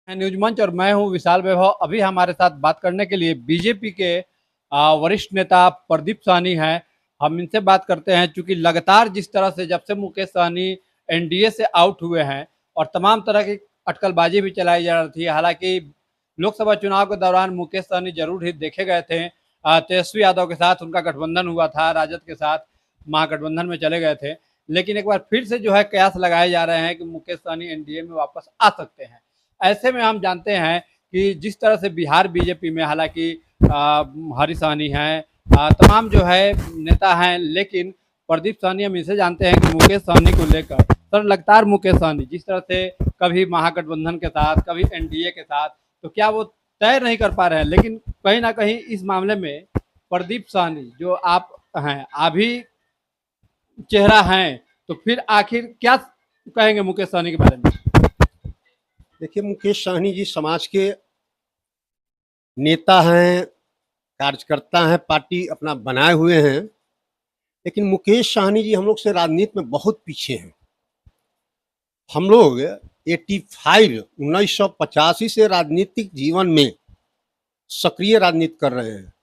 News मंच और मैं हूं विशाल वैभव। अभी हमारे साथ बात करने के लिए बीजेपी के वरिष्ठ नेता प्रदीप साहनी हैं। हम इनसे बात करते हैं, चूंकि लगातार जिस तरह से जब से मुकेश सहनी एनडीए से आउट हुए हैं और तमाम तरह की अटकलबाजी भी चलाई जा रही थी। हालांकि लोकसभा चुनाव के दौरान मुकेश सहनी जरूर ही देखे गए थे, तेजस्वी यादव के साथ उनका गठबंधन हुआ था, राजद के साथ महागठबंधन में चले गए थे। लेकिन एक बार फिर से जो है कयास लगाए जा रहे हैं कि मुकेश सहनी एनडीए में वापस आ सकते हैं। ऐसे में हम जानते हैं कि जिस तरह से बिहार बीजेपी में हालांकि हरीश सहनी हैं, तमाम जो है नेता हैं, लेकिन प्रदीप सहनी हम इसे जानते हैं कि मुकेश सहनी को लेकर सर लगातार मुकेश सहनी जिस तरह से कभी महागठबंधन के साथ कभी एनडीए के साथ, तो क्या वो तय नहीं कर पा रहे हैं। लेकिन कहीं ना कहीं इस मामले में प्रदीप सहनी जो आप हैं अभी चेहरा हैं, तो फिर आखिर क्या कहेंगे मुकेश सहनी के बारे में। देखिए, मुकेश सहनी जी समाज के नेता हैं, कार्यकर्ता हैं, पार्टी अपना बनाए हुए हैं। लेकिन मुकेश सहनी जी हम लोग से राजनीति में बहुत पीछे हैं। हम लोग 1985 से राजनीतिक जीवन में सक्रिय राजनीति कर रहे हैं।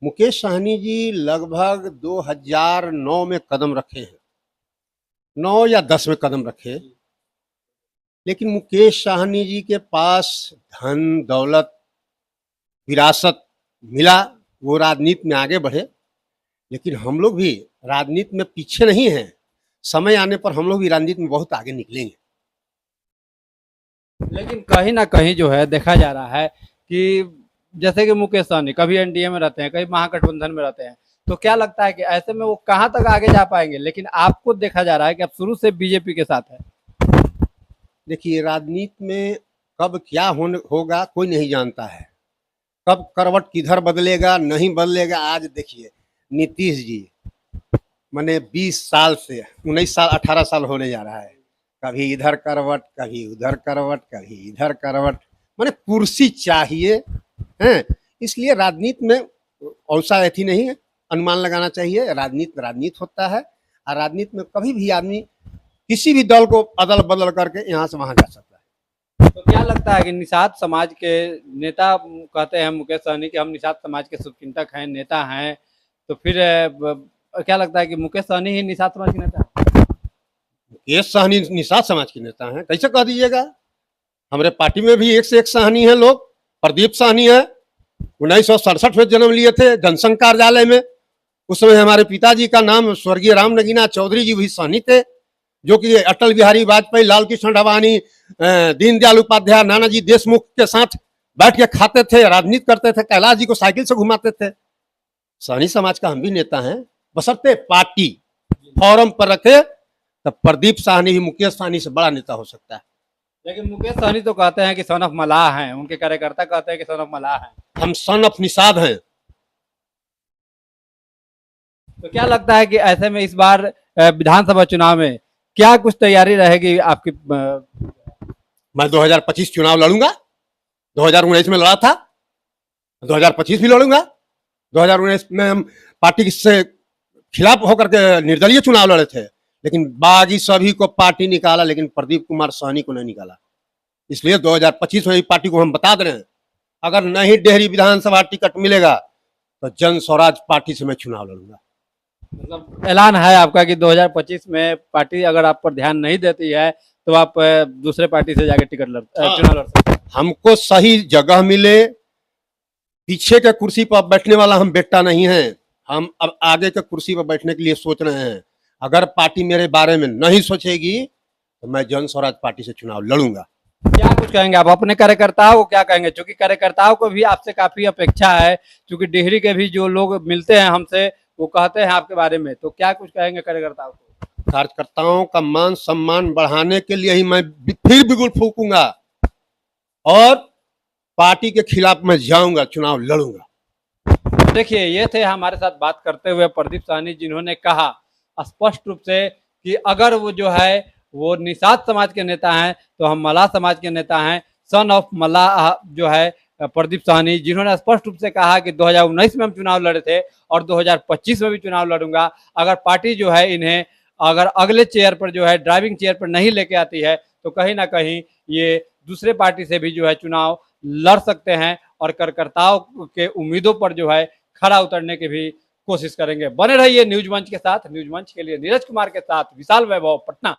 मुकेश सहनी जी लगभग 2009 में कदम रखे हैं, 9 या 10 में कदम रखे। लेकिन मुकेश सहनी जी के पास धन दौलत विरासत मिला, वो राजनीति में आगे बढ़े। लेकिन हम लोग भी राजनीति में पीछे नहीं हैं। समय आने पर हम लोग भी राजनीति में बहुत आगे निकलेंगे। लेकिन कहीं ना कहीं जो है देखा जा रहा है कि जैसे कि मुकेश सहनी कभी एनडीए में रहते हैं, कभी महागठबंधन में रहते हैं, तो क्या लगता है कि ऐसे में वो कहां तक आगे जा पाएंगे। लेकिन आपको देखा जा रहा है कि आप शुरू से बीजेपी के साथ है। देखिए, राजनीति में कब क्या होगा कोई नहीं जानता है। कब करवट किधर बदलेगा नहीं बदलेगा। आज देखिए नीतीश जी मैंने 20 साल से 19 साल 18 साल होने जा रहा है, कभी इधर करवट कभी उधर करवट कभी इधर करवट, मैंने कुर्सी चाहिए हैं। इसलिए राजनीति में औसा ऐसी नहीं है, अनुमान लगाना चाहिए। राजनीति होता है, और राजनीति में कभी भी आदमी किसी भी दल को अदल बदल करके यहाँ से वहां जा सकता है। तो क्या लगता है कि निषाद समाज के नेता कहते हैं मुकेश सहनी कि हम निषाद समाज के शुभचिंतक हैं, नेता हैं, तो फिर क्या लगता है कि मुकेश सहनी ही निषाद समाज के नेता है। मुकेश सहनी निषाद समाज के नेता हैं, कैसे कह दीजिएगा। हमारे पार्टी में भी एक से एक सहनी है लोग। प्रदीप सहनी है, 1967 में जन्म लिए थे जनसंघ कार्यालय में। उस समय हमारे पिताजी का नाम स्वर्गीय राम नगीना चौधरी जी भी सहनी थे, जो कि अटल बिहारी वाजपेयी, लाल कृष्ण अडवाणी, दीनदयाल उपाध्याय, नानाजी देशमुख के साथ बैठ के खाते थे, राजनीति करते थे, कैलाश जी को साइकिल से घुमाते थे। सहनी समाज का हम भी नेता हैं, बशर्ते पार्टी फॉरम पर रखे। तब प्रदीप सहनी ही मुकेश सहनी से बड़ा नेता हो सकता है। लेकिन मुकेश सहनी तो कहते हैं कि सन ऑफ मलाह हैं, उनके कार्यकर्ता कहते हैं कि सन ऑफ मलाह हैं। हम सन ऑफ निषाद हैं। तो क्या लगता है कि ऐसे में इस बार विधानसभा चुनाव में क्या कुछ तैयारी रहेगी आपकी। मैं 2025 चुनाव लड़ूंगा। 2019 में लड़ा था, 2025 भी लड़ूंगा। 2019 में हम पार्टी से खिलाफ होकर के निर्दलीय चुनाव लड़े थे, लेकिन बागी सभी को पार्टी निकाला, लेकिन प्रदीप कुमार सहनी को नहीं निकाला। इसलिए 2025 में पार्टी को हम बता दे रहे हैं, अगर नहीं डेहरी विधानसभा टिकट मिलेगा तो जन स्वराज पार्टी से मैं चुनाव लड़ूंगा। मतलब ऐलान है आपका कि 2025 में पार्टी अगर आप पर ध्यान नहीं देती है तो आप दूसरे पार्टी से जाके चुनाव लड़ सकते हैं। हमको सही जगह मिले। पीछे के कुर्सी पर बैठने वाला हम बेटा नहीं है, हम अब आगे के कुर्सी पर बैठने के लिए सोच रहे हैं। अगर पार्टी मेरे बारे में नहीं सोचेगी तो मैं जन स्वराज पार्टी से चुनाव लड़ूंगा। क्या कुछ कहेंगे आप अपने कार्यकर्ताओं को, क्या कहेंगे, क्योंकि कार्यकर्ताओं को भी आपसे काफी अपेक्षा है, क्योंकि डिहरी के भी जो लोग मिलते हैं हमसे वो कहते हैं आपके बारे में, तो क्या कुछ कहेंगे कार्यकर्ताओं को। कार्यकर्ताओं का मान सम्मान बढ़ाने के लिए ही मैं फिर बिगुल फूकूंगा और पार्टी के खिलाफ मैं जाऊंगा, चुनाव लड़ूंगा। देखिए, ये थे हमारे साथ बात करते हुए प्रदीप सहनी, जिन्होंने कहा स्पष्ट रूप से कि अगर वो जो है वो निषाद समाज के नेता हैं तो हम मल्लाह समाज के नेता हैं, सन ऑफ मल्लाह जो है प्रदीप सहनी, जिन्होंने स्पष्ट रूप से कहा कि 2019 में हम चुनाव लड़े थे और 2025 में भी चुनाव लड़ूंगा। अगर पार्टी जो है इन्हें अगर अगले चेयर पर जो है ड्राइविंग चेयर पर नहीं लेके आती है तो कहीं ना कहीं ये दूसरे पार्टी से भी जो है चुनाव लड़ सकते हैं और कार्यकर्ताओं के उम्मीदों पर जो है खरा उतरने की भी कोशिश करेंगे। बने रहिए न्यूज मंच के साथ। न्यूज मंच के लिए नीरज कुमार के साथ विशाल वैभव, पटना।